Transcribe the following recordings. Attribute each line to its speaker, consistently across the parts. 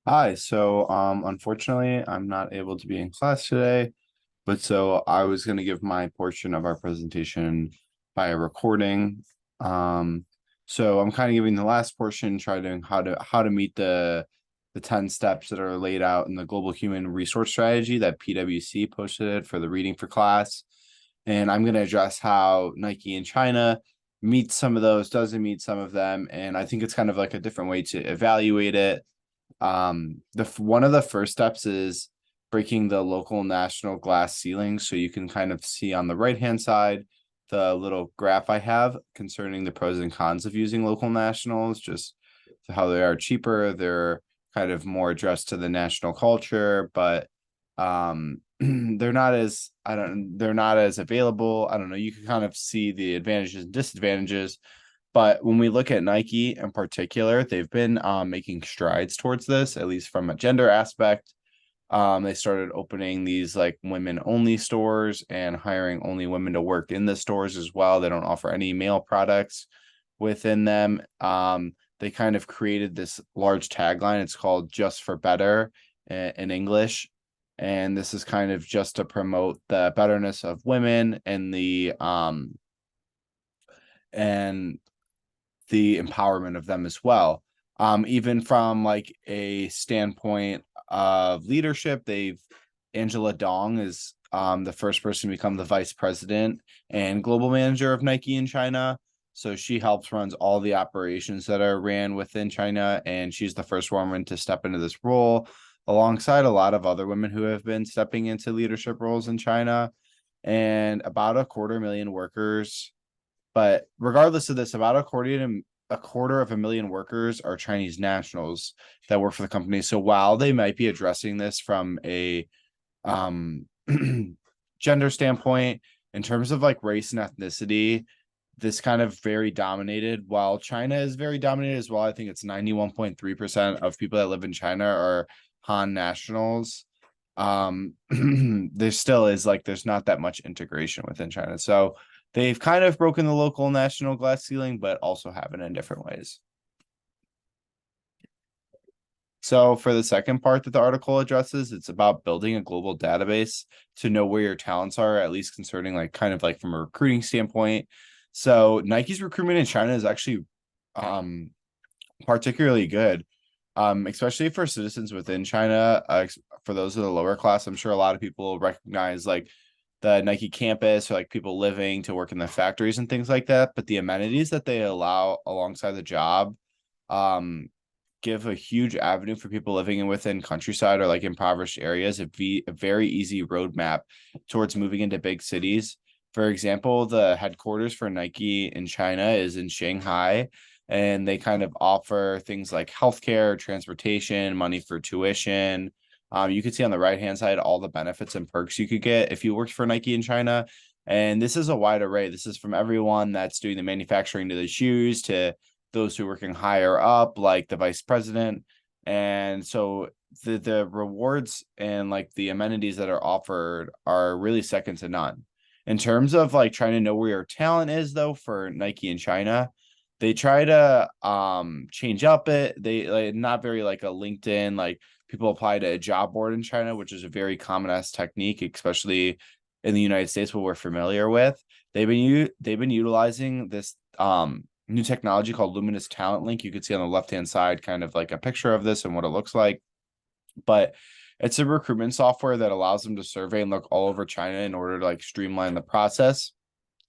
Speaker 1: Hi, unfortunately I'm not able to be in class today, but so I was going to give my portion of our presentation by a recording. Um so I'm kind of giving the last portion, trying how to meet the 10 steps that are laid out in the Global Human Resource Strategy that PwC posted it for the reading for class. And I'm going to address how Nike in China meets some of those, doesn't meet some of them, and I think it's kind of like a different way to evaluate it. The one of the first steps is breaking the local national glass ceiling, so you can kind of see on the right hand side the little graph I have concerning the pros and cons of using local nationals, just how they are cheaper, they're kind of more addressed to the national culture, but they're not as available. I don't know, you can kind of see the advantages and disadvantages. But when we look at Nike in particular, they've been making strides towards this, at least from a gender aspect. They started opening these like women only stores and hiring only women to work in the stores as well. They don't offer any male products within them. They kind of created this large tagline. It's called Just for Better in English. And this is kind of just to promote the betterness of women and the empowerment of them as well. Even from like a standpoint of leadership, they've Angela Dong is the first person to become the vice president and global manager of Nike in China. So she helps runs all the operations that are ran within China, and she's the first woman to step into this role, alongside a lot of other women who have been stepping into leadership roles in China. And about a quarter million workers, but regardless of this, about a quarter of a million workers are Chinese nationals that work for the company. So while they might be addressing this from a um gender standpoint, in terms of like race and ethnicity, this kind of very dominated. While China is very dominated as well, I think it's 91.3% of people that live in China are Han nationals. There still is like there's not that much integration within China. So they've kind of broken the local national glass ceiling, but also have it in different ways. So for the second part that the article addresses, it's about building a global database to know where your talents are, at least concerning like kind of like from a recruiting standpoint. So Nike's recruitment in China is actually um particularly good, especially for citizens within China. For those of the lower class, I'm sure a lot of people recognize like the Nike campus or like people living to work in the factories and things like that. But the amenities that they allow alongside the job, um, give a huge avenue for people living in within countryside or like impoverished areas, a very easy roadmap towards moving into big cities. For example, the headquarters for Nike in China is in Shanghai, and they kind of offer things like healthcare, transportation, money for tuition. You can see on the right hand side all the benefits and perks you could get if you worked for Nike in China. And this is a wide array. This is from everyone that's doing the manufacturing to the shoes to those who are working higher up, like the vice president. And so the rewards and like the amenities that are offered are really second to none. In terms of like trying to know where your talent is, though, for Nike in China, they try to change up it. They like not very like a LinkedIn, like people apply to a job board in China, which is a very common ass technique, especially in the United States, what we're familiar with. They've been utilizing this new technology called Luminous Talent Link. You can see on the left hand side kind of like a picture of this and what it looks like. But it's a recruitment software that allows them to survey and look all over China in order to like streamline the process.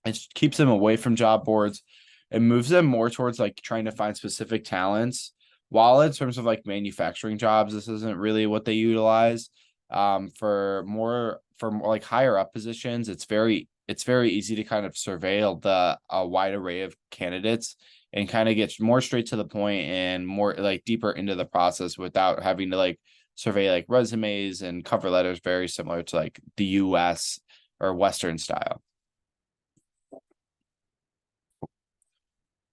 Speaker 1: It keeps them away from job boards. It moves them more towards like trying to find specific talents. While in terms of like manufacturing jobs, this isn't really what they utilize. For more like higher up positions, it's very easy to kind of surveil the a wide array of candidates and kind of get more straight to the point and more like deeper into the process without having to like survey like resumes and cover letters, very similar to like the US or Western style.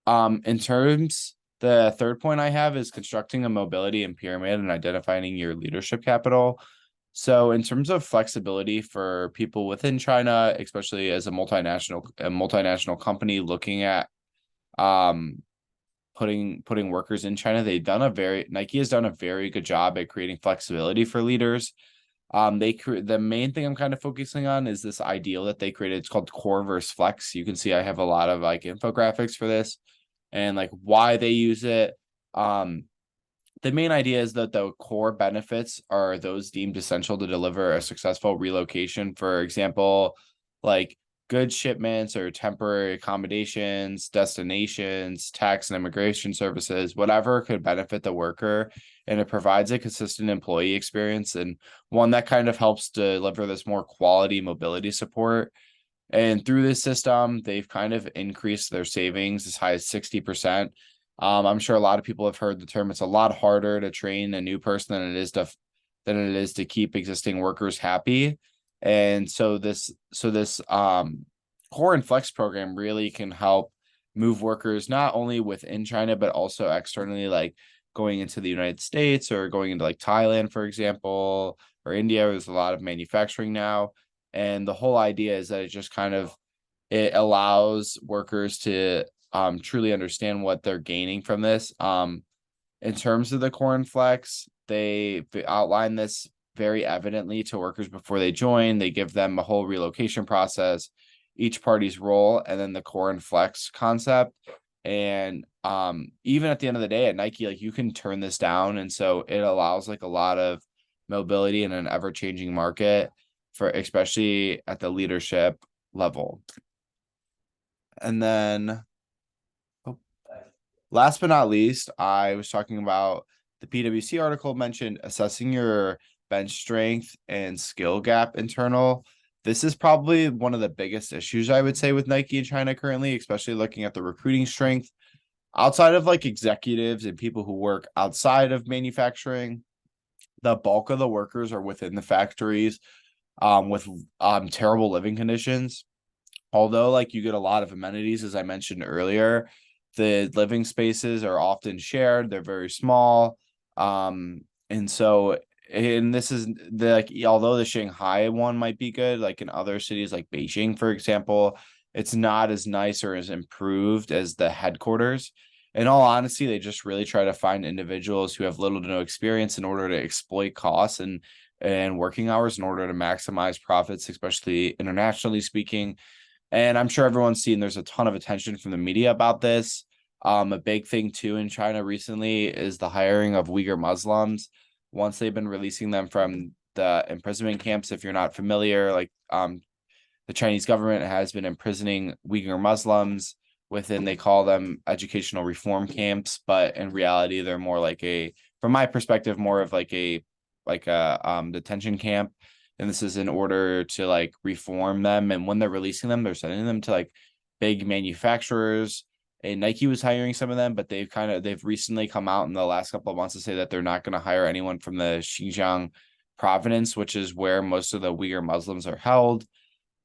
Speaker 1: In terms, the third point I have is constructing a mobility and pyramid and identifying your leadership capital. So in terms of flexibility for people within China, especially as a multinational company looking at um putting workers in China. Nike has done a very good job at creating flexibility for leaders. The main thing I'm kind of focusing on is this ideal that they created. It's called core versus flex. You can see I have a lot of like infographics for this and like why they use it. The main idea is that the core benefits are those deemed essential to deliver a successful relocation. For example, like good shipments or temporary accommodations, destinations, tax and immigration services, whatever could benefit the worker. And it provides a consistent employee experience and one that kind of helps deliver this more quality mobility support. And through this system, they've kind of increased their savings as high as 60%. I'm sure a lot of people have heard the term. It's a lot harder to train a new person than it is to keep existing workers happy. And so this core and flex program really can help move workers not only within China but also externally, like going into the United States or going into like Thailand, for example, or India. There's a lot of manufacturing now. And the whole idea is that it allows workers to truly understand what they're gaining from this. In terms of the Core Flex, they outline this very evidently to workers before they join. They give them a whole relocation process, each party's role, and then the Core Flex concept. And even at the end of the day at Nike, like you can turn this down. And so it allows like a lot of mobility in an ever-changing market for especially at the leadership level. And then last but not least, I was talking about the PwC article mentioned assessing your bench strength and skill gap internal. This is probably one of the biggest issues I would say with Nike in China currently, especially looking at the recruiting strength. Outside of like executives and people who work outside of manufacturing, the bulk of the workers are within the factories with terrible living conditions. Although like you get a lot of amenities, as I mentioned earlier, the living spaces are often shared. They're very small. And so, and this is the, like, although the Shanghai one might be good, like in other cities like Beijing, for example, it's not as nice or as improved as the headquarters. In all honesty, they just really try to find individuals who have little to no experience in order to exploit costs and working hours in order to maximize profits, especially internationally speaking. And I'm sure everyone's seen there's a ton of attention from the media about this. A big thing too in China recently is the hiring of Uyghur Muslims. Once they've been releasing them from the imprisonment camps, if you're not familiar, like the Chinese government has been imprisoning Uyghur Muslims within, they call them educational reform camps, but in reality, they're more like from my perspective, more of like a detention camp. And this is in order to like reform them. And when they're releasing them, they're sending them to like big manufacturers. And Nike was hiring some of them, but they've recently come out in the last couple of months to say that they're not going to hire anyone from the Xinjiang province, which is where most of the Uyghur Muslims are held.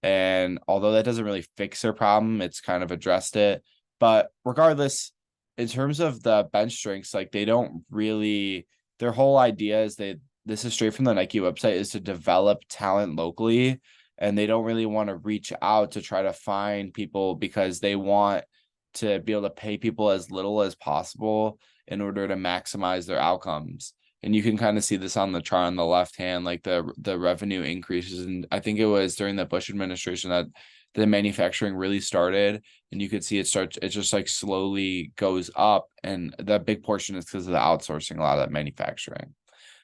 Speaker 1: And although that doesn't really fix their problem, it's kind of addressed it. But regardless, in terms of the bench strengths, like they don't really, their whole idea is this is straight from the Nike website, is to develop talent locally. And they don't really want to reach out to try to find people because they want to be able to pay people as little as possible in order to maximize their outcomes. And you can kind of see this on the chart on the left hand, like the revenue increases. And I think it was during the Bush administration that the manufacturing really started, and you could see it just like slowly goes up. And that big portion is because of the outsourcing a lot of that manufacturing.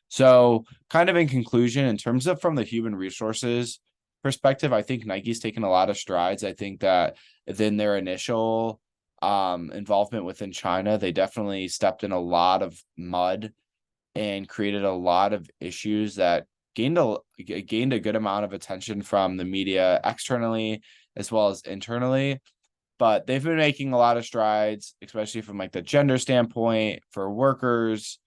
Speaker 1: So kind of in conclusion, in terms of from the human resources perspective, I think Nike's taken a lot of strides. I think that within their initial involvement within China, they definitely stepped in a lot of mud and created a lot of issues that gained a good amount of attention from the media externally as well as internally. But they've been making a lot of strides, especially from like the gender standpoint for workers.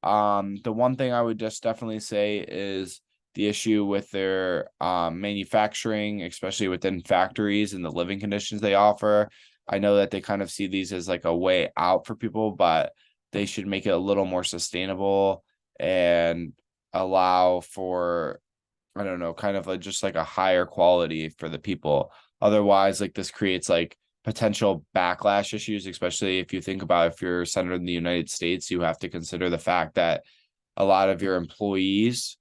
Speaker 1: The one thing I would just definitely say is the issue with their manufacturing, especially within factories and the living conditions they offer. I know that they kind of see these as like a way out for people, but they should make it a little more sustainable and allow for, I don't know, kind of like just like a higher quality for the people. Otherwise, like this creates like potential backlash issues, especially if you think about if you're centered in the United States, you have to consider the fact that a lot of your employees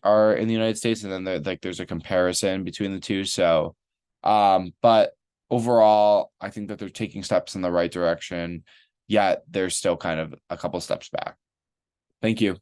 Speaker 1: are in the United States, and then there's a comparison between the two. So, but overall, I think that they're taking steps in the right direction, yet there's still kind of a couple steps back. Thank you.